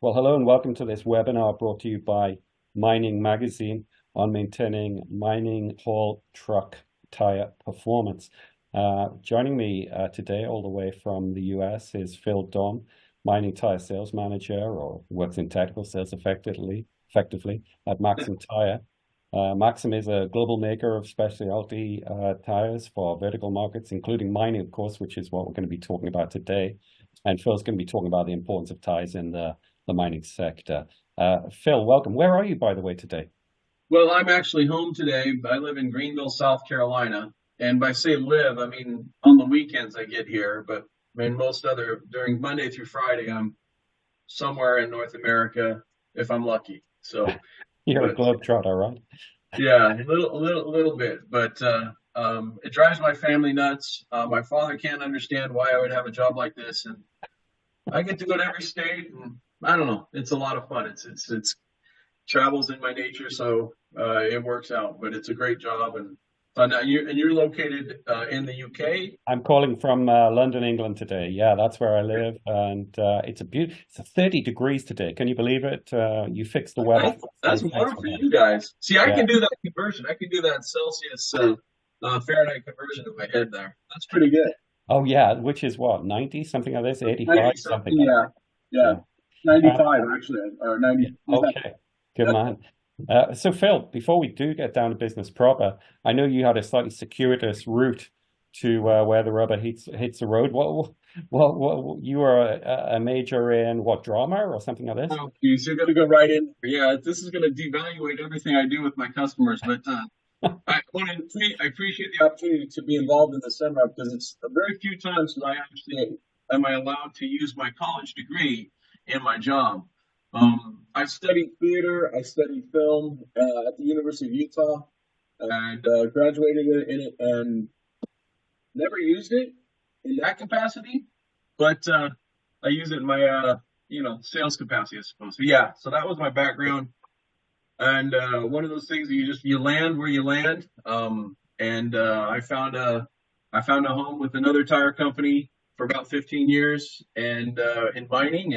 Well, hello and welcome to this webinar brought to you by Mining Magazine on maintaining mining haul truck tire performance. Joining me today, all the way from the US, is Phil Don, mining tire sales manager, or works in technical sales effectively at Maxam Tire. Maxam is a global maker of specialty tires for vertical markets, including mining, of course, which is what we're going to be talking about today. And Phil's going to be talking about the importance of tires in the mining sector. Phil, welcome. Where are you, by the way, today? Well, I'm actually home today. I live in Greenville, South Carolina. And by say live, I mean on the weekends I get here. But I mean, during Monday through Friday, I'm somewhere in North America if I'm lucky. So, You're a but globetrotter, right? yeah, a little bit. But it drives my family nuts. My father can't understand why I would have a job like this. And I get to go to every state. And I don't know. It's a lot of fun. It's travels in my nature, so it works out. But it's a great job, and now you're located in the UK. I'm calling from London, England today. Yeah, that's where I live, and it's 30 degrees today. Can you believe it? You fixed the weather. That's Thanks warm for for that. you guys. See, I Yeah. can do that conversion. I can do that Celsius Fahrenheit conversion in my head there. That's pretty good. Oh, yeah. Which is what, 90, something like this, 85, 90 something, something like yeah, yeah, that. Yeah. 95 actually, or Yeah. 90. Okay. Good man. So Phil, before we do get down to business proper, I know you had a slightly circuitous route to where the rubber hits the road. What you were a major in what, drama or something like this? Oh, geez, you're gonna go right in. Yeah, this is gonna devaluate everything I do with my customers, but I appreciate the opportunity to be involved in the seminar because it's a very few times that I actually am I allowed to use my college degree in my job. I studied theater, I studied film at the University of Utah, and graduated in it, and never used it in that capacity, but I use it in my sales capacity, I suppose. But yeah, so that was my background, and one of those things that you land where you land. And I found a home with another tire company for about 15 years, and in mining,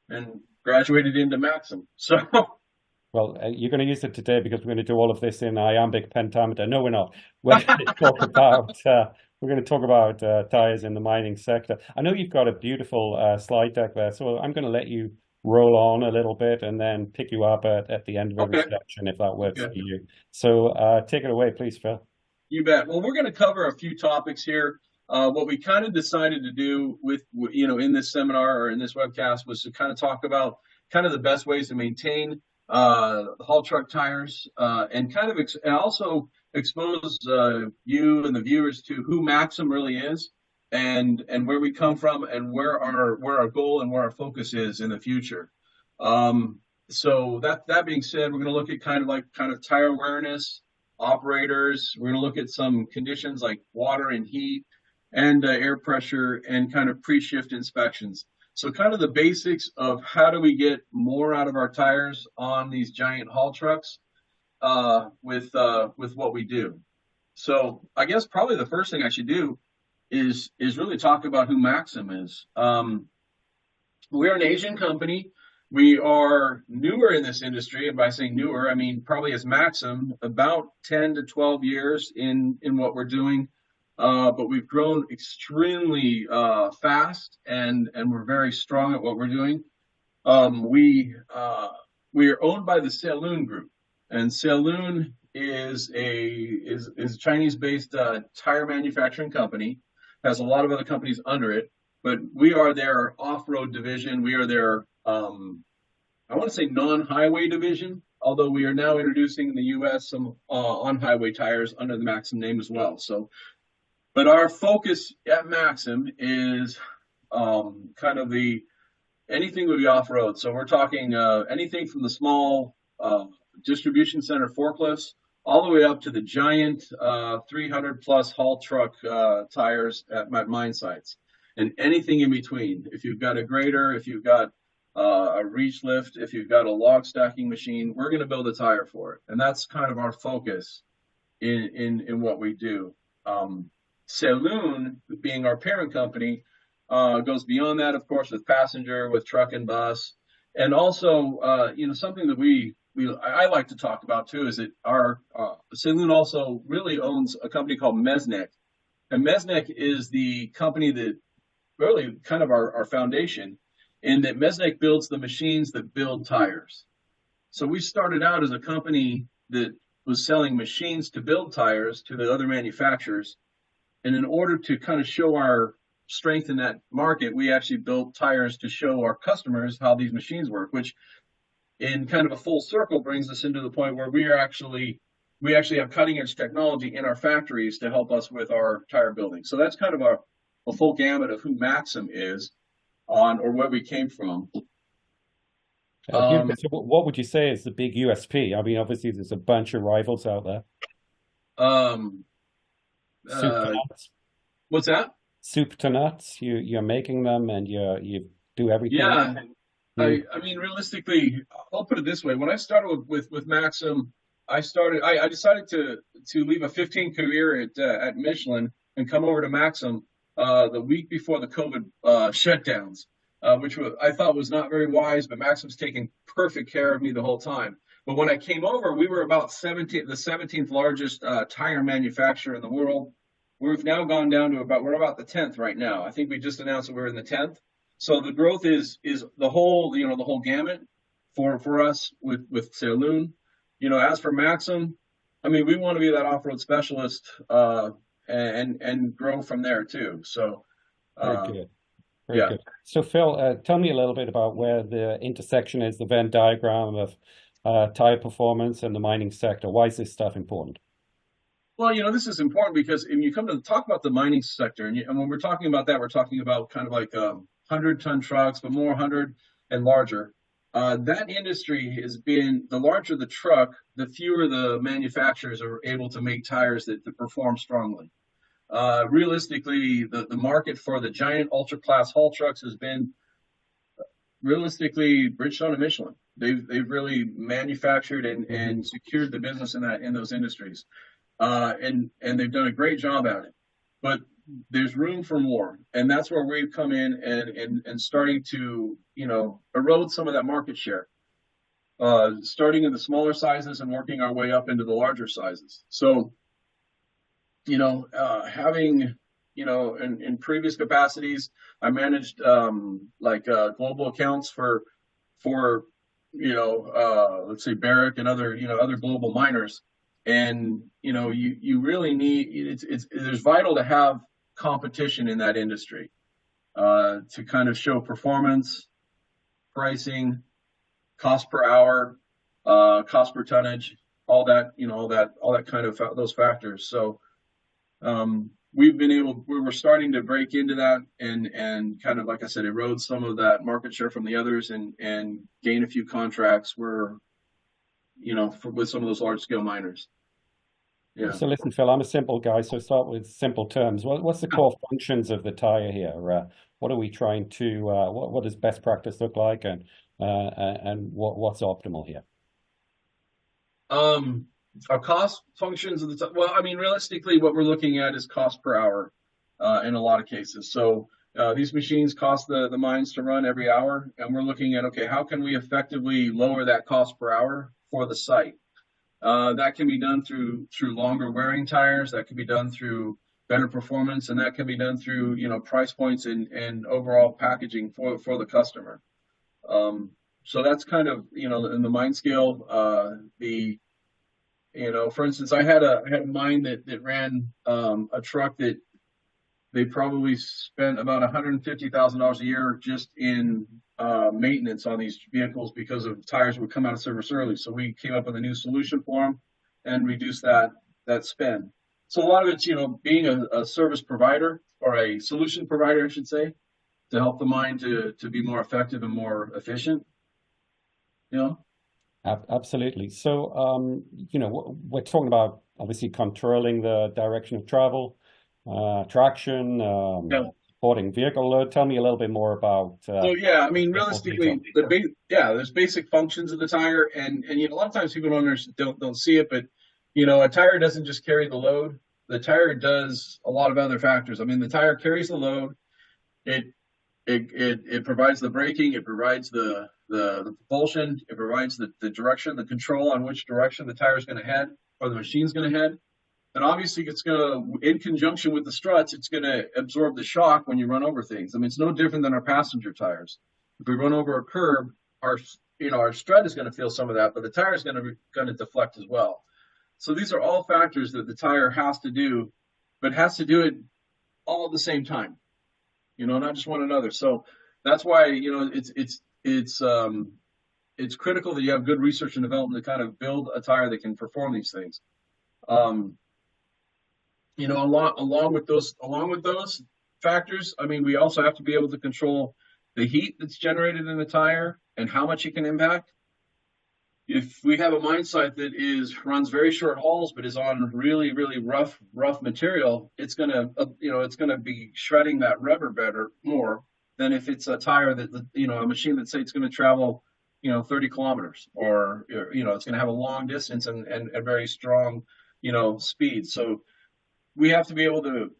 and graduated into Maxam. So Well, you're going to use it today because we're going to do all of this in iambic pentameter. No, we're not. We're going to talk about tires in the mining sector. I know you've got a beautiful slide deck there, so I'm going to let you roll on a little bit and then pick you up at the end of every okay, section if that works for okay. you. So take it away, please, Phil. You bet. Well, we're going to cover a few topics here. What we kind of decided to do in this seminar or in this webcast was to kind of talk about kind of the best ways to maintain haul truck tires, and kind of and also expose you and the viewers to who Maxim really is, and where we come from, and where our goal and where our focus is in the future. So that being said, we're going to look at kind of tire awareness, operators. We're going to look at some conditions like water and heat, and air pressure, and kind of pre-shift inspections. So kind of the basics of how do we get more out of our tires on these giant haul trucks with what we do. So I guess probably the first thing I should do is really talk about who Maxim is. We're an Asian company. We are newer in this industry, and by saying newer, I mean probably as Maxim about 10 to 12 years in what we're doing. But we've grown extremely fast, and we're very strong at what we're doing. We are owned by the Saloon Group, and Saloon is a Chinese-based tire manufacturing company. Has a lot of other companies under it, but we are their off-road division. We are their I want to say non-highway division, although we are now introducing in the U.S. some on-highway tires under the Maxim name as well. So, but our focus at Maxim is kind of anything would be off-road. So we're talking anything from the small distribution center forklifts all the way up to the giant 300 plus haul truck tires at mine sites, and anything in between. If you've got a grader, if you've got a reach lift, if you've got a log stacking machine, we're going to build a tire for it. And that's kind of our focus in what we do. Saloon, being our parent company, goes beyond that, of course, with passenger, with truck and bus. And also, something that I like to talk about too is that our Saloon also really owns a company called Mesnick, and Mesnick is the company that really kind of our foundation, in that Mesnick builds the machines that build tires. So we started out as a company that was selling machines to build tires to the other manufacturers. And in order to kind of show our strength in that market, we actually built tires to show our customers how these machines work, which in kind of a full circle brings us into the point where we actually have cutting edge technology in our factories to help us with our tire building. So that's kind of a full gamut of who Maxam is on or where we came from. Beautiful. So what would you say is the big USP? I mean, obviously there's a bunch of rivals out there. Um, Soup to uh, nuts. what's that? Soup to nuts. You're making them and you do everything. Yeah, Mm. I mean, realistically, I'll put it this way: when I started with Maxim, I decided to leave a 15 career at Michelin and come over to Maxim the week before the COVID shutdowns, I thought was not very wise. But Maxim's taken perfect care of me the whole time. But when I came over, we were about the 17th largest tire manufacturer in the world. We've now gone down to we're about the 10th right now. I think we just announced that we're in the 10th. So the growth is the whole the whole gamut for us with Saloon. As for Maxim, I mean, we want to be that off-road specialist and grow from there too. So Very uh, good. Very yeah. good. So Phil, tell me a little bit about where the intersection is, the Venn diagram of tire performance and the mining sector. Why is this stuff important? Well, this is important because when you come to talk about the mining sector, and when we're talking about that, we're talking about kind of like 100-ton trucks, but more 100 and larger. That industry has been the larger the truck, the fewer the manufacturers are able to make tires that perform strongly. Realistically, the market for the giant ultra class haul trucks has been realistically Bridgestone and Michelin. They've really manufactured Mhm. and secured the business in those industries, and they've done a great job at it. But there's room for more, and that's where we've come in and starting to erode some of that market share. Starting in the smaller sizes and working our way up into the larger sizes. So having in previous capacities, I managed global accounts for let's say Barrick and other global miners, and you really need it's vital to have competition in that industry to kind of show performance, pricing, cost per hour, cost per tonnage, all that kind of those factors. So we were starting to break into that and kind of, like I said, erode some of that market share from the others and gain a few contracts with some of those large scale miners. Yeah. So listen, Phil, I'm a simple guy, so start with simple terms. What's the core functions of the tire here? What are we trying to, what does best practice look like and what's optimal here? Um, our cost functions of well, I mean, realistically, what we're looking at is cost per hour in a lot of cases. So these machines cost the mines to run every hour, and we're looking at, okay, how can we effectively lower that cost per hour for the site? That can be done through longer wearing tires. That can be done through better performance, and that can be done through price points and overall packaging for the customer. So that's kind of in the mine scale. For instance, I had a mine that ran a truck that they probably spent about $150,000 a year just in maintenance on these vehicles because of tires would come out of service early. So we came up with a new solution for them and reduced that spend. So a lot of it's being a service provider or a solution provider, I should say, to help the mine to be more effective and more efficient. You know. Absolutely. So, we're talking about obviously controlling the direction of travel, traction, Yeah. supporting vehicle load. Tell me a little bit more about So yeah, I mean, more detail. realistically, there's basic functions of the tire, and a lot of times people don't see it, but a tire doesn't just carry the load. The tire does a lot of other factors. I mean, the tire carries the load. It It provides the braking, it provides the propulsion, it provides the direction, the control on which direction the tire is going to head or the machine's going to head. And obviously, it's going to, in conjunction with the struts, it's going to absorb the shock when you run over things. I mean, it's no different than our passenger tires. If we run over a curb, our our strut is going to feel some of that, but the tire is going to deflect as well. So these are all factors that the tire has to do, but has to do it all at the same time. Not just one another. So that's why it's critical that you have good research and development to kind of build a tire that can perform these things. Um, along with those factors, I mean, we also have to be able to control the heat that's generated in the tire and how much it can impact. If we have a mine site that runs very short hauls but is on really really rough material, it's gonna be shredding that rubber better more than if it's a tire a machine that say it's going to travel 30 kilometers, or it's going to have a long distance and very strong speed. So we have to be able to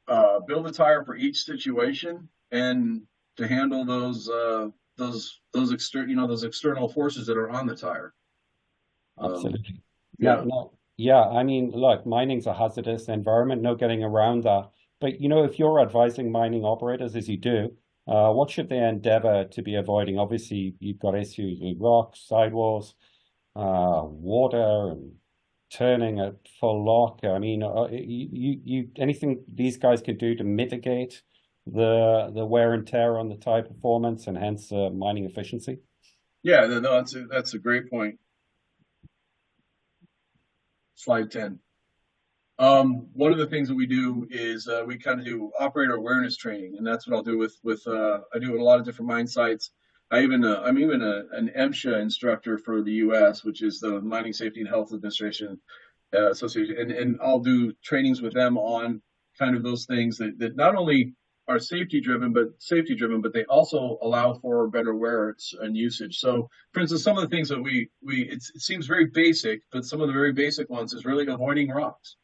build a tire for each situation and to handle those external forces that are on the tire. Absolutely. No, Yeah, no. Yeah, I mean, look, mining's a hazardous environment, no getting around that. But if you're advising mining operators as you do, what should they endeavor to be avoiding? Obviously, you've got issues with rocks, sidewalls, water, and turning at full lock. I mean, anything these guys can do to mitigate the wear and tear on the tire performance and hence mining efficiency? yeah, no, that's a great point. Slide 10. One of the things that we do is we kind of do operator awareness training, and that's what I'll do with I do at a lot of different mine sites. I'm even an MSHA instructor for the U.S., which is the Mining Safety and Health Administration Association, and I'll do trainings with them on kind of those things that not only are safety driven, but they also allow for better wear and usage. So, for instance, some of the things that it seems very basic, but some of the very basic ones is really avoiding rocks.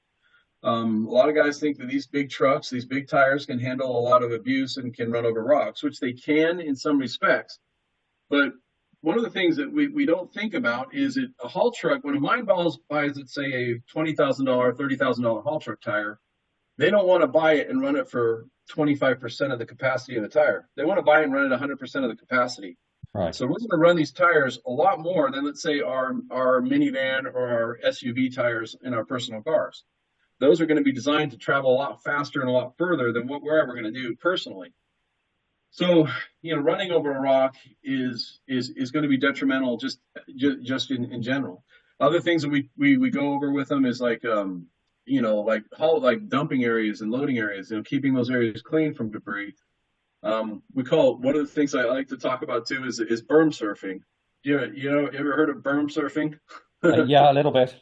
A lot of guys think that these big trucks, these big tires can handle a lot of abuse and can run over rocks, which they can in some respects. But one of the things that we don't think about is that a haul truck, when a mine buys, let's say, a $20,000, $30,000 haul truck tire, they don't want to buy it and run it for 25% of the capacity of the tire. They want to buy it and run it 100% of the capacity. Right. So we're going to run these tires a lot more than, let's say, our minivan or our SUV tires in our personal cars. Those are going to be designed to travel a lot faster and a lot further than what we're ever going to do personally. So, running over a rock is going to be detrimental just in general. Other things that we go over with them is like like dumping areas and loading areas, keeping those areas clean from debris. We call one of the things I like to talk about too is berm surfing. You ever heard of berm surfing? Yeah, a little bit.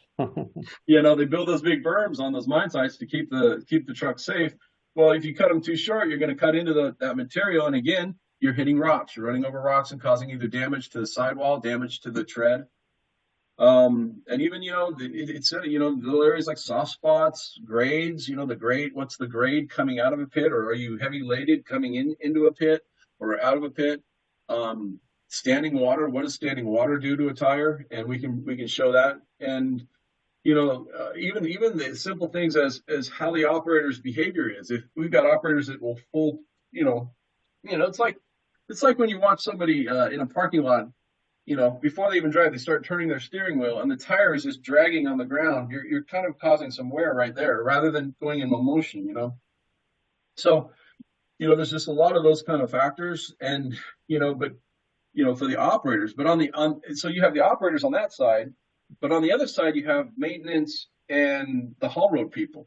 They build those big berms on those mine sites to keep the truck safe. Well, if you cut them too short, you're going to cut into that material, and again, you're hitting rocks. You're running over rocks and causing either damage to the sidewall, damage to the tread, and even it's little areas like soft spots, grades. The grade. What's the grade coming out of a pit, or are you heavy laden coming into a pit or out of a pit? Standing water. What does standing water do to a tire? And we can show that. And even the simple things as how the operator's behavior is. If we've got operators that will it's like when you watch somebody in a parking lot, before they even drive, they start turning their steering wheel, and the tire is just dragging on the ground. You're kind of causing some wear right there, rather than going in motion. So there's just a lot of those kind of factors, and but for the operators. But so you have the operators on that side. But on the other side, you have maintenance and the haul road people.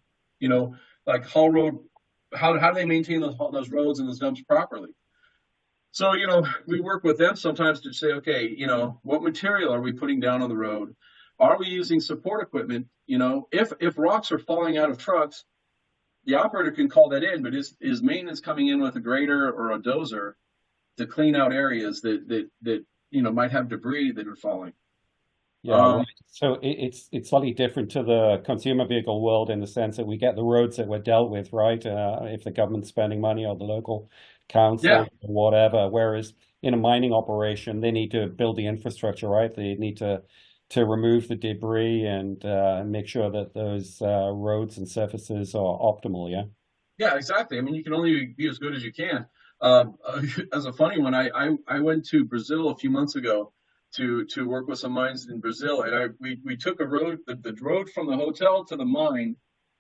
Like haul road, how do they maintain those roads and those dumps properly? So we work with them sometimes to say, okay, what material are we putting down on the road? Are we using support equipment? If rocks are falling out of trucks, the operator can call that in. But is maintenance coming in with a grader or a dozer to clean out areas that might have debris that are falling? Yeah, right. So it's slightly different to the consumer vehicle world in the sense that we get the roads that we're dealt with, right? If the government's spending money or the local Yeah, council or whatever. Whereas in a mining operation, they need to build the infrastructure, right? They need to remove the debris and make sure that those roads and surfaces are optimal. Yeah. yeah, exactly. I mean, you can only be as good as you can. As a funny one, I went to Brazil a few months ago to work with some mines in Brazil, and we took a road, the road from the hotel to the mine.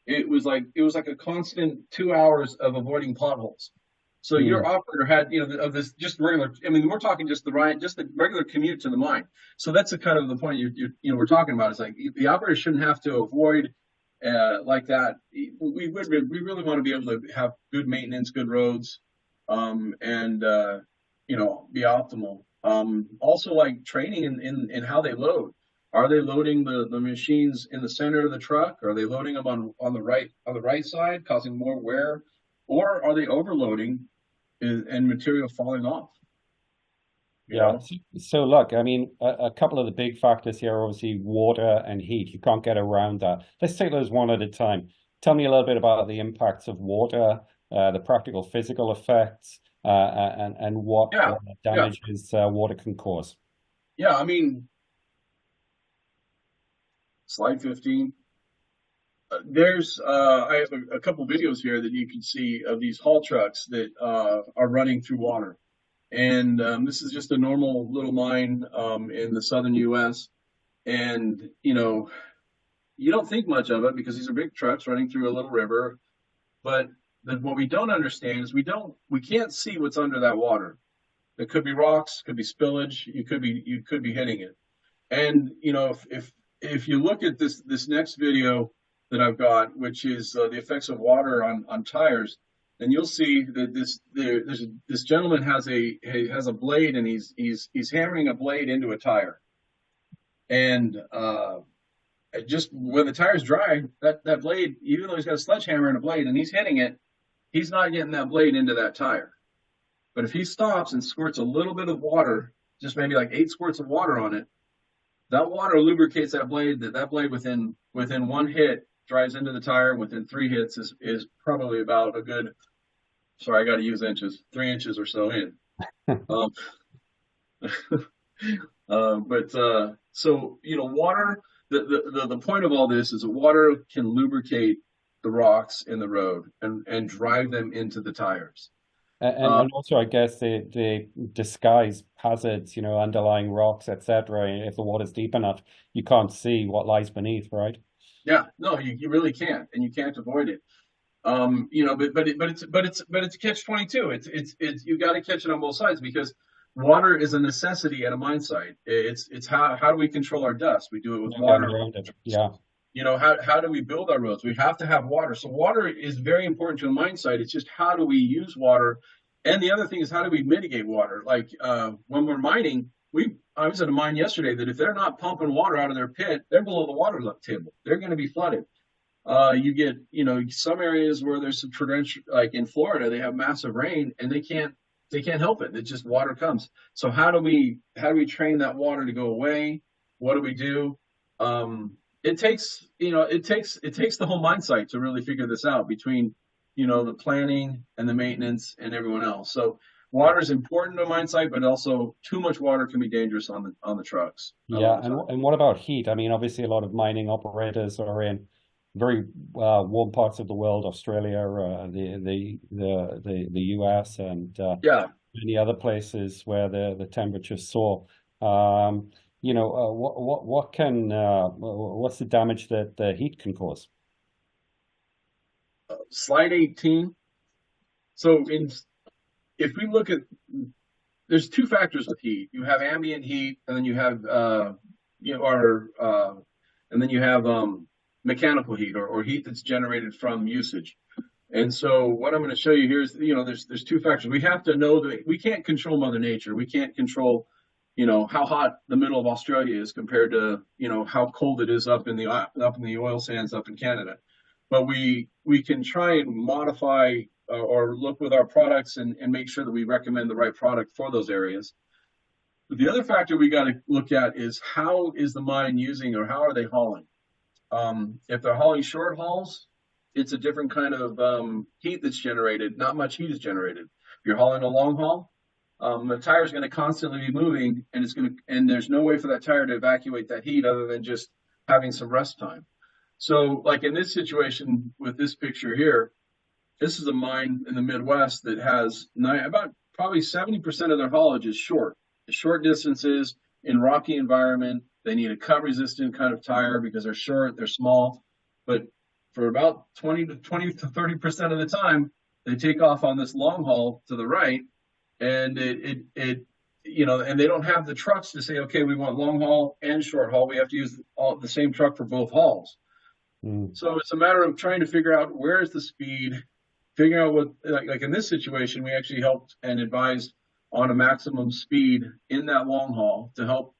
It was like a constant 2 hours of avoiding potholes. So your Mm. operator had, of this just regular. I mean, we're talking just the regular commute to the mine. So that's the kind of the point we're talking about. It's like the operator shouldn't have to avoid like that. We really want to be able to have good maintenance, good roads, and be optimal. Also, like training in how they load. Are they loading the machines in the center of the truck? Are they loading them on the right side, causing more wear, or are they overloading and material falling off? You Yeah. know? So look, I mean, a couple of the big factors here are obviously water and heat. You can't get around that. Let's take those one at a time. Tell me a little bit about the impacts of water, the practical physical effects, and what Yeah, yeah, damages water can cause. yeah. I mean, slide 15. I have a couple videos here that you can see of these haul trucks that are running through water. And this is just a normal little mine in the southern U.S. And, you don't think much of it because these are big trucks running through a little river. But what we don't understand is we can't see what's under that water. There could be rocks, could be spillage. You could be hitting it. And if you look at this next video that I've got, which is the effects of water on tires, then you'll see that this gentleman has a blade, and he's hammering a blade into a tire. And just when the tire's dry, that blade, even though he's got a sledgehammer and a blade and he's hitting it, he's not getting that blade into that tire. But if he stops and squirts a little bit of water, just maybe like 8 squirts of water on it, that water lubricates that blade. That blade within one hit drives into the tire. Within 3 hits is probably about a good. Sorry, I got to use inches. 3 inches or so in. Um, but so water. The point of all this is that water can lubricate the rocks in the road and drive them into the tires. And also, I guess they disguise hazards, underlying rocks, etc. If the water's deep enough, you can't see what lies beneath, right? Yeah, no, you really can't, and you can't avoid it. But it's catch 22. It's you got to catch it on both sides because water is a necessity at a mine site. It's how do we control our dust? We do it with No getting water. around it. Yeah. How do we build our roads? We have to have water. So water is very important to a mine site. It's just how do we use water, and the other thing is how do we mitigate water? Like when we're mining, I was at a mine yesterday that if they're not pumping water out of their pit, they're below the water table. They're going to be flooded. You get, some areas where there's some torrential, like in Florida, they have massive rain and they can't help it. It just water comes. So how do we train that water to go away? What do we do? It takes the whole mine site to really figure this out between, the planning and the maintenance and everyone else. So water is important to a mine site, but also too much water can be dangerous on the trucks all Yeah, the and time. and what about heat? I mean, obviously, a lot of mining operators are in very warm parts of the world, Australia, the US, and Yeah. many other places where the temperature's soar. what's the damage that the heat can cause? Slide 18. So if we look at, there's two factors with heat. You have ambient heat, and then you have and then you have mechanical heat or heat that's generated from usage. And so what I'm going to show you here is, there's two factors. We have to know that we can't control Mother Nature. We can't control, how hot the middle of Australia is compared to, how cold it is up in the oil sands up in Canada. But we can try and modify or look with our products and make sure that we recommend the right product for those areas. But the other factor we got to look at is how is the mine using or how are they hauling? If they're hauling short hauls, it's a different kind of heat that's generated. Not much heat is generated. you're hauling a long haul, the tire is going to constantly be moving, and there's no way for that tire to evacuate that heat other than just having some rest time. So, like in this situation with this picture here, this is a mine in the Midwest that has about probably 70% of their haulage is short distances in rocky environment. They need a cut resistant kind of tire because they're short, they're small. But for about 20 to 30% of the time, they take off on this long haul to the right, and and they don't have the trucks to say, okay, we want long haul and short haul. We have to use the same truck for both hauls. Mm. So it's a matter of trying to figure out where is the speed, figuring out what, like in this situation, we actually helped and advised on a maximum speed in that long haul to help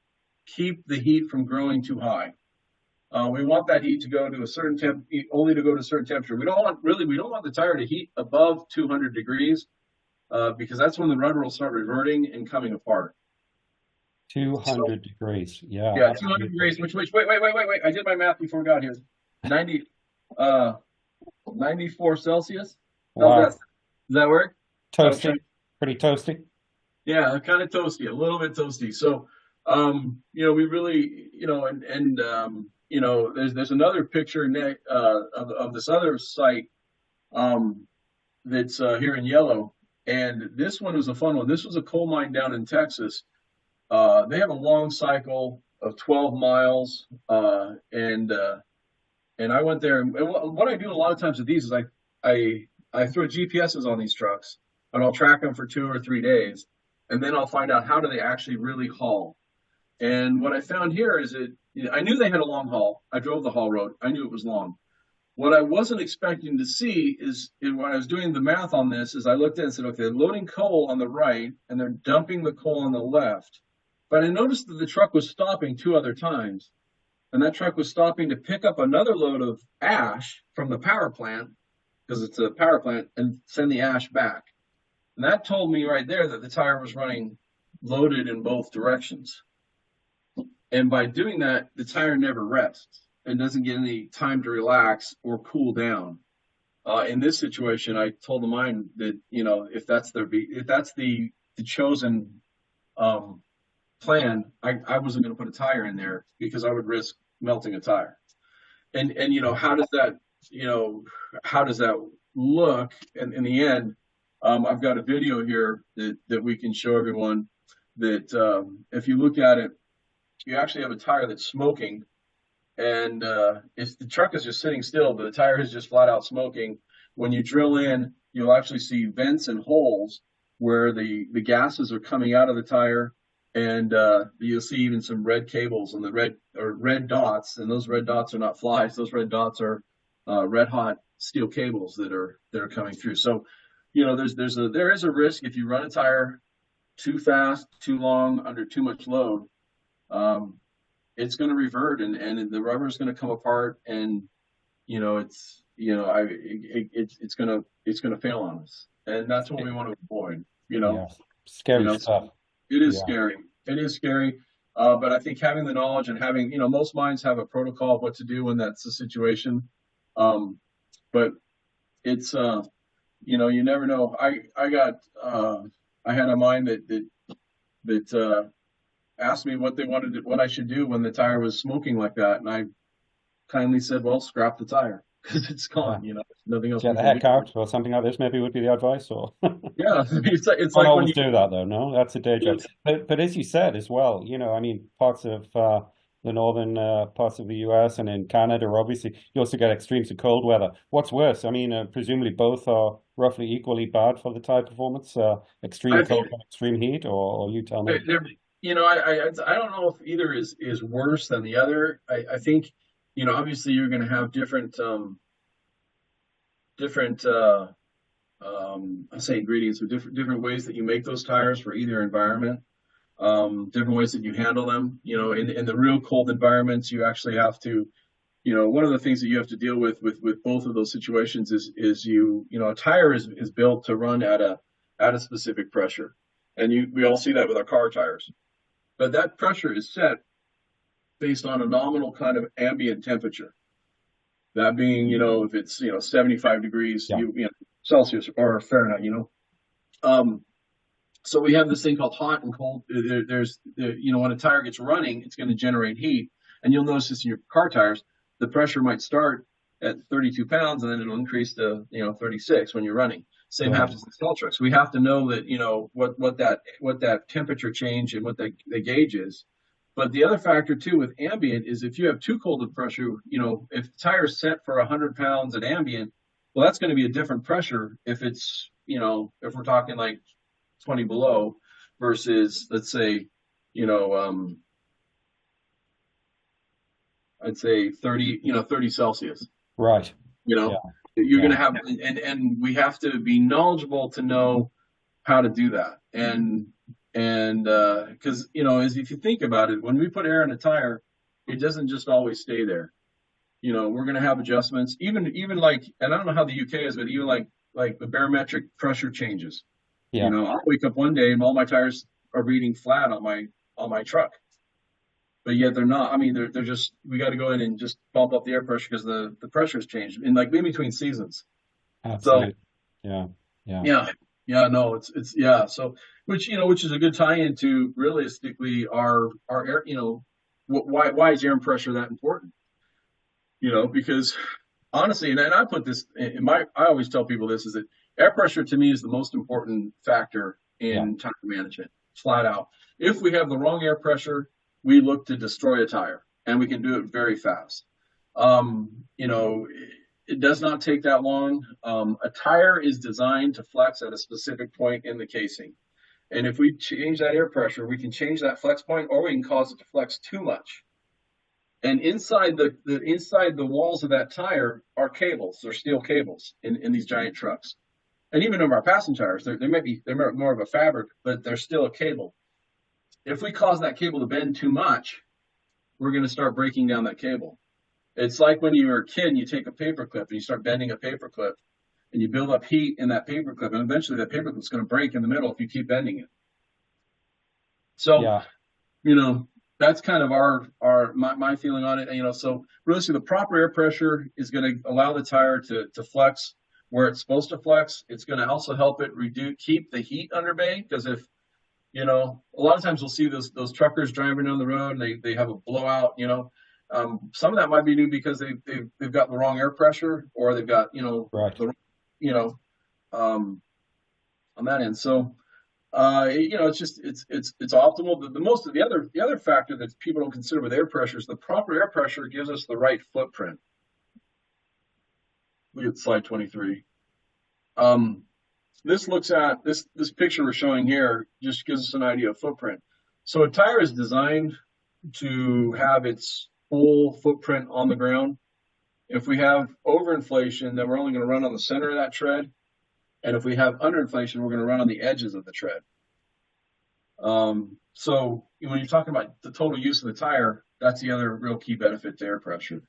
keep the heat from growing too high. We want that heat to go to a certain only to go to a certain temperature. We don't want the tire to heat above 200 degrees because that's when the rubber will start reverting and coming apart. 200 degrees. Yeah. Yeah, 200 degrees. Wait. I did my math before we got here. 90, 94 Celsius. Wow. Does that work? Toasty. Pretty toasty. Yeah, kind of toasty, a little bit toasty. So, we really, there's another picture of this other site that's here in yellow, and this one was a fun one. This was a coal mine down in Texas. They have a long cycle of 12 miles, and I went there. And what I do a lot of times with these is I throw GPSs on these trucks, and I'll track them for 2 or 3 days, and then I'll find out how do they actually really haul. And what I found here is I knew they had a long haul. I drove the haul road. I knew it was long. What I wasn't expecting to see is when I was doing the math on this, is I looked at it and said, okay, they're loading coal on the right and they're dumping the coal on the left. But I noticed that the truck was stopping 2 other times. And that truck was stopping to pick up another load of ash from the power plant, because it's a power plant, and send the ash back. And that told me right there that the tire was running loaded in both directions. And by doing that, the tire never rests and doesn't get any time to relax or cool down. In this situation, I told the mine that, if that's the chosen plan, I wasn't going to put a tire in there because I would risk melting a tire. And how does that look? And in the end, I've got a video here that we can show everyone that if you look at it, you actually have a tire that's smoking, and the truck is just sitting still, but the tire is just flat out smoking. When you drill in, you'll actually see vents and holes where the gases are coming out of the tire, and you'll see even some red cables and the red dots, and those red dots are not flies. Those red dots are red hot steel cables that are coming through. So, there is a risk if you run a tire too fast, too long, under too much load. It's going to revert and the rubber is going to come apart, and it's going to fail on us, and that's what we want to avoid. Yeah. Scary stuff. It is scary. It is scary. But I think having the knowledge and having, most mines have a protocol of what to do when that's the situation. But it's, you never know. I had a mine that asked me what I should do when the tire was smoking like that, and I kindly said, "Well, scrap the tire because it's gone. Nothing else." Get the heck out, or something like this. Maybe would be the advice, or yeah, it's don't like always do that though. No, that's a day job. But as you said as well, parts of the northern parts of the US and in Canada, obviously, you also get extremes of cold weather. What's worse? I mean, presumably both are roughly equally bad for the tire performance. Extreme cold and extreme heat, or you tell me. I don't know if either is worse than the other. I think, obviously you're going to have different I say ingredients or different ways that you make those tires for either environment. Different ways that you handle them. In the real cold environments, you actually have to, one of the things that you have to deal with both of those situations is a tire is built to run at a specific pressure, and we all see that with our car tires. But that pressure is set based on a nominal kind of ambient temperature. That being, if it's 75 degrees, Yeah. Celsius or Fahrenheit, Um, so we have this thing called hot and cold. When a tire gets running, it's going to generate heat, and you'll notice this in your car tires. The pressure might start at 32 pounds, and then it'll increase to 36 when you're running. Same Right. happens in stall trucks. We have to know that what that temperature change and what the gauge is. But the other factor too with ambient is if you have too cold of pressure, if the tire is set for 100 pounds at ambient, well, that's going to be a different pressure if it's if we're talking like 20 below versus let's say you know I'd say 30 Celsius. Right. you Yeah. know you're going Yeah. to have, and we have to be knowledgeable to know how to do that. And because as if you think about it, when we put air in a tire, it doesn't just always stay there. We're going to have adjustments, even like, and I don't know how the UK is, but even like the barometric pressure changes. Yeah. I'll wake up one day and all my tires are reading flat on my truck, but yet they're not. I mean, they're just, we got to go in and just bump up the air pressure because the pressure has changed in like in between seasons. So Absolutely. Yeah. Yeah. yeah, yeah, no, it's yeah. So which is a good tie into realistically our air. Why is air pressure that important? Because honestly, and I put this in I always tell people this is that air pressure to me is the most important factor Yeah. in tire management, flat out. If we have the wrong air pressure, we look to destroy a tire, and we can do it very fast. Um, you know, it does not take that long. A tire is designed to flex at a specific point in the casing. And if we change that air pressure, we can change that flex point, or we can cause it to flex too much. And inside the walls of that tire are cables. They're steel cables in these giant trucks. And even in our passenger tires, they're more of a fabric, but they're still a cable. If we cause that cable to bend too much, we're going to start breaking down that cable. It's like when you were a kid and you take a paper clip and you start bending a paper clip and you build up heat in that paper clip, and eventually that paper clip's going to break in the middle if you keep bending it. So, Yeah. you know, that's kind of my feeling on it. So really, the proper air pressure is going to allow the tire to flex where it's supposed to flex. It's going to also help it keep the heat under bay, because if a lot of times we'll see those truckers driving down the road and they have a blowout. Some of that might be due because they've got the wrong air pressure, or they've got Right. the you know um, on that end. So it's just it's optimal. The other factor that people don't consider with air pressure is the proper air pressure gives us the right footprint. Look at slide 23. Um, this looks at this picture we're showing here just gives us an idea of footprint. So a tire is designed to have its full footprint on the ground. If we have overinflation, then we're only going to run on the center of that tread. And if we have underinflation, we're going to run on the edges of the tread. So when you're talking about the total use of the tire, that's the other real key benefit to air pressure.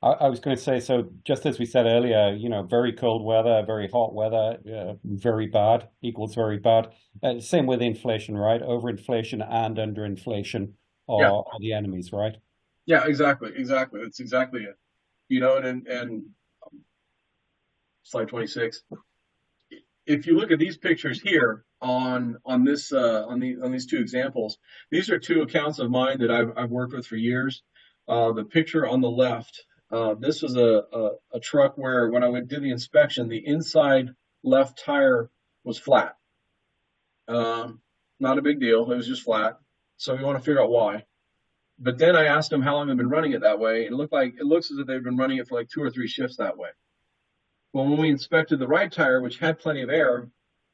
I was going to say, so just as we said earlier, very cold weather, very hot weather, very bad equals very bad. Same with inflation, right? Overinflation and underinflation Yeah, are the enemies, right? yeah, exactly. That's exactly it. And slide 26. If you look at these pictures here on these two examples, these are two accounts of mine that I've worked with for years. The picture on the left, this was a truck where when I did the inspection, the inside left tire was flat. Not a big deal. It was just flat. So we want to figure out why. But then I asked them how long they've been running it that way. It looks as if they've been running it for like 2 or 3 shifts that way. Well, when we inspected the right tire, which had plenty of air,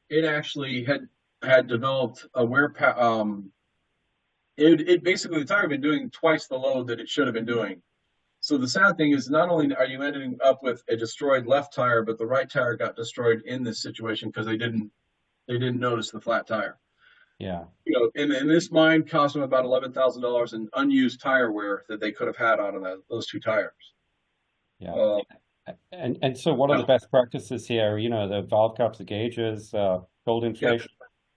it actually had developed a wear. It basically, the tire had been doing twice the load that it should have been doing. So the sad thing is, not only are you ending up with a destroyed left tire, but the right tire got destroyed in this situation because they didn't notice the flat tire. Yeah. And this mine cost them about $11,000 in unused tire wear that they could have had out of those two tires. Yeah. Uh, And so what are the yeah. best practices here? The valve caps, the gauges, cold Yeah. inflation,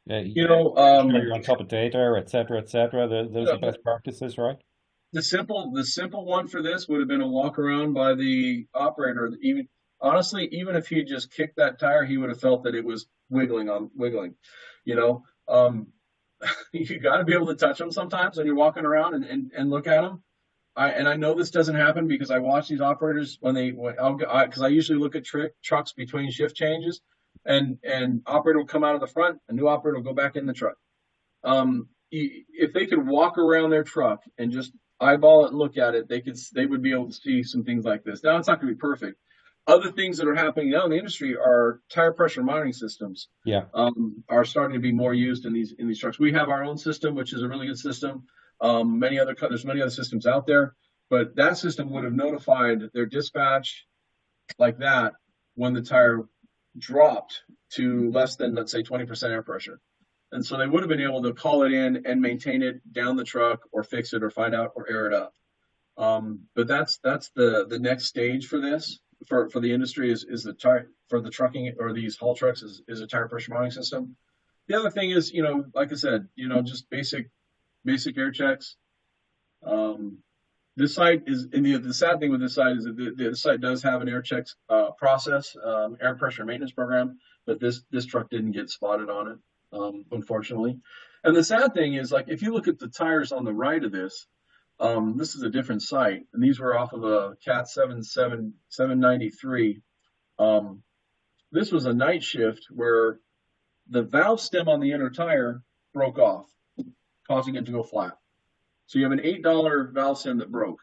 You know, sure you're on top of data, et cetera, et cetera. Those are best practices, right? the simple one for this would have been a walk around by the operator. Even honestly, even if he just kicked that tire, he would have felt that it was wiggling. You know, um, you got to be able to touch them sometimes when you're walking around and look at them. I know this doesn't happen because I watch these operators because I usually look at trucks between shift changes, and operator will come out of the front, a new operator will go back in the truck. If they could walk around their truck and just eyeball it and look at it, they would be able to see some things like this. Now it's not going to be perfect. Other things that are happening now in the industry are tire pressure monitoring systems. Yeah. Are starting to be more used in these trucks. We have our own system, which is a really good system. There's many other systems out there, but that system would have notified their dispatch like that when the tire dropped to less than, let's say, 20% air pressure. And so they would have been able to call it in and maintain it down the truck or fix it or find out or air it up. But that's the next stage for this for the industry is the tire for the trucking or these haul trucks is a tire pressure monitoring system. The other thing is, like I said, just basic air checks. This site is, and the sad thing with this site is that the site does have an air checks process, air pressure maintenance program, but this truck didn't get spotted on it, unfortunately. And the sad thing is, like, if you look at the tires on the right of this, this is a different site, and these were off of a Cat 793. This was a night shift where the valve stem on the inner tire broke off, causing it to go flat. So you have an $8 valve stem that broke.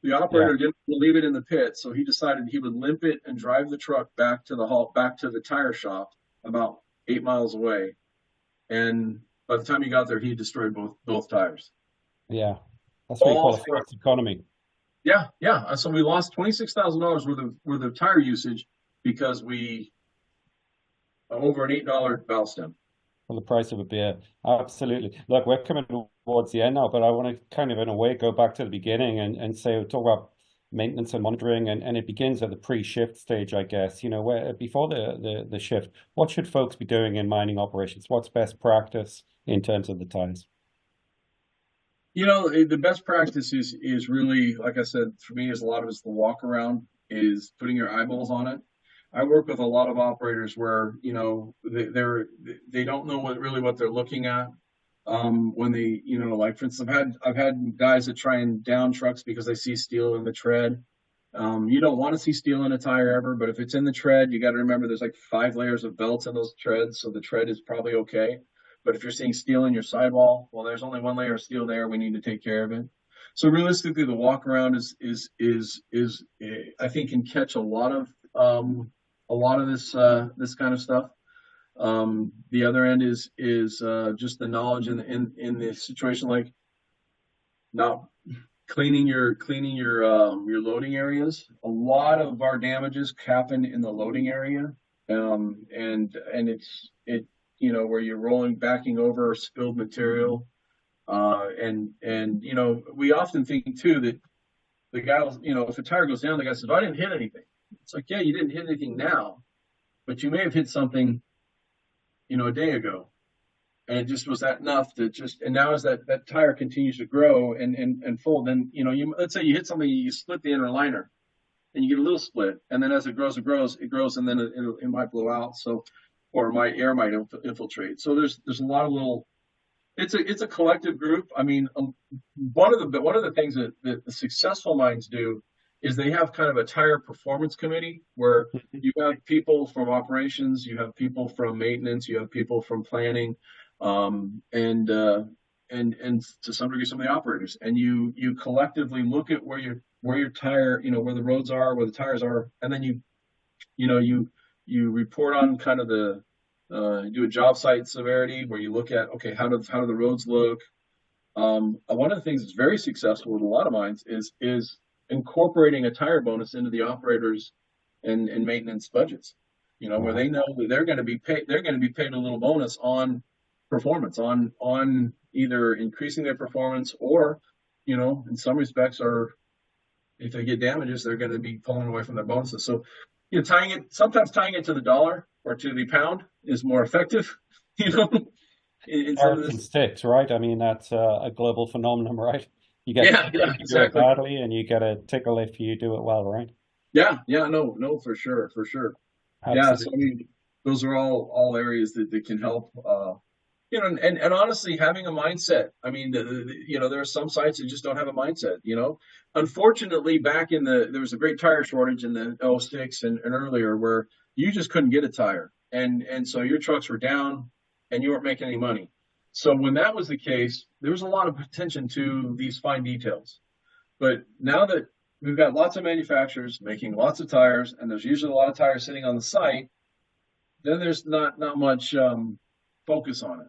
The Yeah. operator didn't leave it in the pit, so he decided he would limp it and drive the truck back to the tire shop about 8 miles away. And by the time he got there, he destroyed both tires. Yeah. That's what you All call a for false economy. Yeah, yeah. So we lost $26,000 worth of tire usage because we over an $8 valve stem. For the price of a beer. Absolutely. Look, we're coming towards the end now, but I want to kind of, in a way, go back to the beginning and say, talk about maintenance and monitoring, and it begins at the pre-shift stage, I guess. Where before the shift, what should folks be doing in mining operations? What's best practice in terms of the tires? The best practice is really, like I said, for me, is a lot of it's the walk around, is putting your eyeballs on it. I work with a lot of operators where they don't know what they're looking at. When they, like, for instance, I've had guys that try and down trucks because they see steel in the tread. You don't want to see steel in a tire ever, but if it's in the tread, you got to remember there's like 5 layers of belts in those treads, so the tread is probably okay. But if you're seeing steel in your sidewall, well, there's only one layer of steel there. We need to take care of it. So realistically, the walk around is I think can catch a lot of this kind of stuff. The other end is just the knowledge in the situation, like not cleaning your loading areas. A lot of our damages happen in the loading area, and where you're backing over spilled material, and we often think too that the guy, if a tire goes down, the guy says, "I didn't hit anything." It's like, yeah, you didn't hit anything now, but you may have hit something, a day ago. And it just was that enough and now as that tire continues to grow and fold, then, let's say you hit something, you split the inner liner and you get a little split. And then as it grows, and then it might blow out. So, or air might infiltrate. So there's a lot of little, it's a collective group. I mean, one of the things that the successful mines do is they have kind of a tire performance committee where you have people from operations, you have people from maintenance, you have people from planning, and to some degree some of the operators, and you collectively look at where your tire, where the roads are, where the tires are, and then you report on kind of you do a job site severity where you look at, okay, how do the roads look. One of the things that's very successful with a lot of mines is incorporating a tire bonus into the operators and maintenance budgets, where they know that they're going to be paid a little bonus on performance, on either increasing their performance or, in some respects, or if they get damages, they're going to be pulling away from their bonuses. So, sometimes tying it to the dollar or to the pound is more effective, in some of Carrots and this. sticks, right? I mean, that's a global phenomenon, right? You get Yeah, paid yeah, if you do it exactly. badly, and you get a tickle if you do it well, right? Yeah, yeah, no, for sure, for sure. Yeah, so I Absolutely. mean, those are all areas that can help. And honestly, having a mindset. I mean, there are some sites that just don't have a mindset. Unfortunately, back there was a great tire shortage in the '06 and earlier where you just couldn't get a tire, and so your trucks were down, and you weren't making any money. So when that was the case, there was a lot of attention to these fine details. But now that we've got lots of manufacturers making lots of tires, and there's usually a lot of tires sitting on the site, then there's not much focus on it.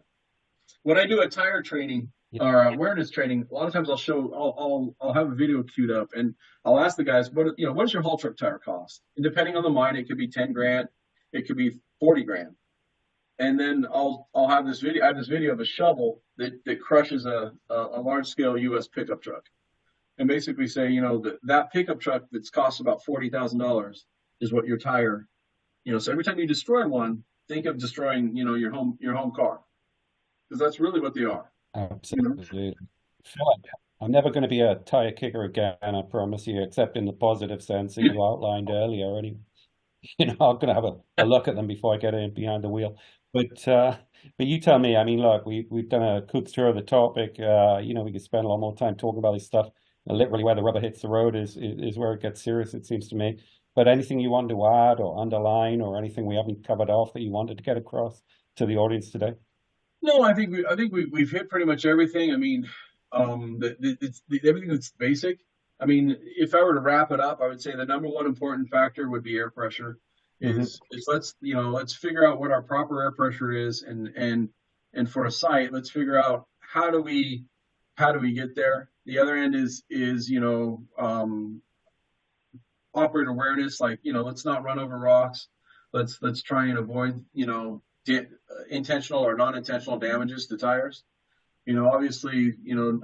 When I do a tire training Yeah. or awareness training, a lot of times I'll have a video queued up and I'll ask the guys, what does your haul truck tire cost? And depending on the mine, it could be 10 grand, it could be 40 grand. And then I'll have this video. I have this video of a shovel that crushes a large scale U.S. pickup truck, and basically say, that pickup truck that's cost about $40,000 is what your tire. So every time you destroy one, think of destroying, your home car, because that's really what they are. Absolutely. Phil, I'm never going to be a tire kicker again, I promise you, except in the positive sense that you outlined earlier. Anyway, I'm going to have a look at them before I get in behind the wheel. But you tell me. I mean, look, we've done a quick through of the topic. We could spend a lot more time talking about this stuff. Literally, where the rubber hits the road is where it gets serious, it seems to me. But anything you want to add or underline, or anything we haven't covered off that you wanted to get across to the audience today? No, I think we've hit pretty much everything. I mean, everything that's basic. I mean, if I were to wrap it up, I would say the number one important factor would be air pressure. Hmm. Is let's figure out what our proper air pressure is, and for a site, let's figure out how do we get there. The other end is operator awareness. Like, let's not run over rocks. Let's try and avoid intentional or non-intentional damages to tires. Obviously,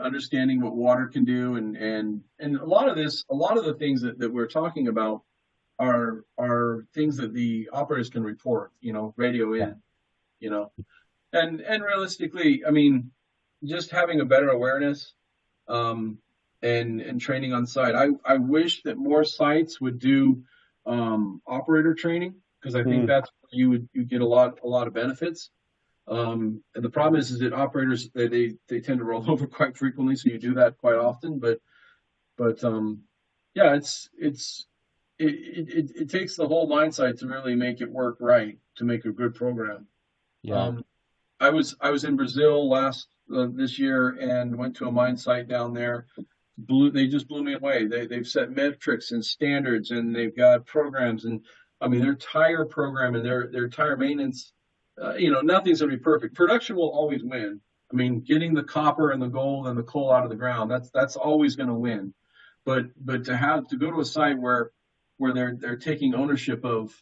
understanding what water can do, and a lot of the things that we're talking about are things that the operators can report, radio Yeah. in, you know, and realistically, I mean, just having a better awareness, and training on site. I wish that more sites would do operator training, because I think Mm. that's where you get a lot of benefits. And the problem is that operators they tend to roll over quite frequently, so you do that quite often. But yeah, it takes the whole mindset to really make it work right, to make a good program. Yeah. Um, I was in Brazil this year and went to a mine site down there. They just blew me away. They've set metrics and standards, and they've got programs, and I mean their tire program and their tire maintenance. Nothing's gonna be perfect. Production will always win. I mean, getting the copper and the gold and the coal out of the ground, that's always going to win. But to go to a site where they're taking ownership of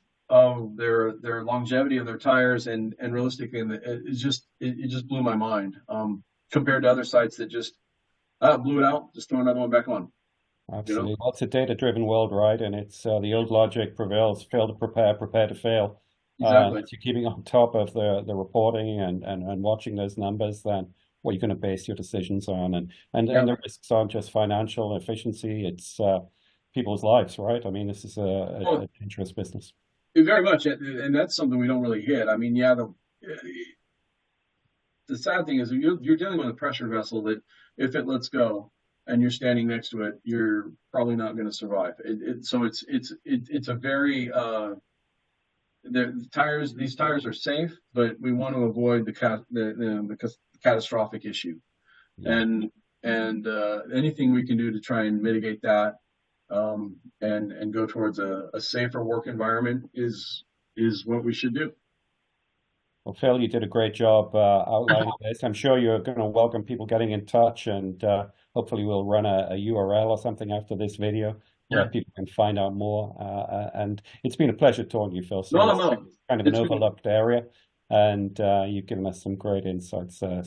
their longevity of their tires, and realistically, and it just blew my mind, compared to other sites that just blew it out, just throw another one back on. You know Absolutely. Well, it's a data-driven world, right? And it's the old logic prevails: fail to prepare, prepare to fail. exactly. If you're keeping on top of the reporting and watching those numbers, then what you're going to base your decisions on, and Yeah. the risks aren't just financial efficiency; it's people's lives, right? I mean, this is Oh, a dangerous business. very much, and that's something we don't really hit. I mean, yeah, the sad thing is you're dealing with a pressure vessel that if it lets go and you're standing next to it, you're probably not going to survive. So it's a very these tires are safe, but we want to avoid the catastrophic issue, Yeah. and anything we can do to try and mitigate that, and go towards a safer work environment is what we should do. Well, Phil, you did a great job outlining this. I'm sure you're going to welcome people getting in touch, and hopefully we'll run a URL or something after this video where Yeah. people can find out more. And it's been a pleasure talking to you, Phil. No, Seriously, no. it's kind of an It's been overlooked area, and you've given us some great insights. So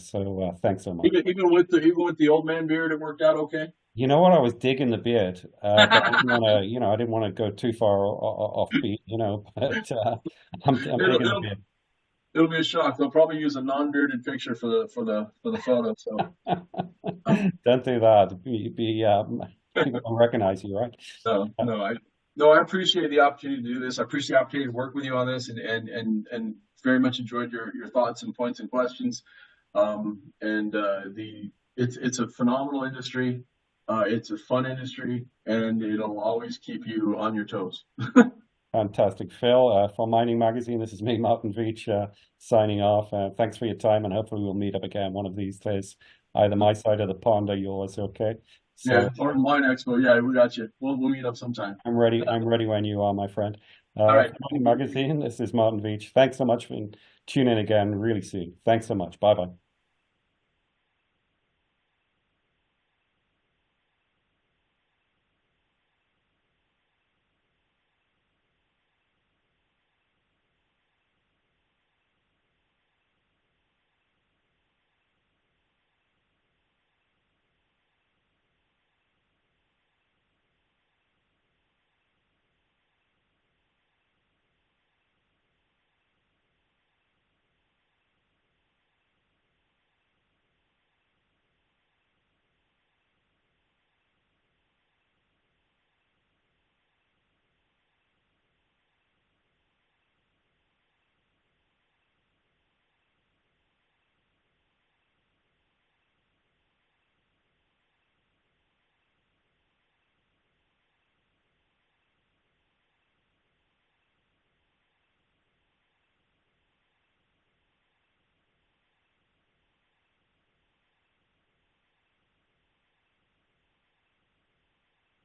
thanks so much. even with the old man beard, it worked out okay. You know what? I was digging the beard, but I didn't want to, I didn't want to go too far off beat, But I'm It'll digging the it'll beard. it'll be a shock. They'll probably use a non-bearded picture for the photo. So um, Don't do that. People don't recognize you, right? no, no. No, I appreciate the opportunity to do this. I appreciate the opportunity to work with you on this, and very much enjoyed your thoughts and points and questions. And the it's a phenomenal industry. It's a fun industry, and it'll always keep you on your toes. Fantastic. Phil, for Mining Magazine, this is me, Martin Veach, signing off. Thanks for your time, and hopefully we'll meet up again one of these days, either my side of the pond or yours, okay? So Yeah, or Wine Expo. Yeah, we got you. We'll meet up sometime. I'm ready when you are, my friend. All right. For Mining Magazine, this is Martin Veach. Thanks so much for tuning in again really soon. Thanks so much. Bye-bye.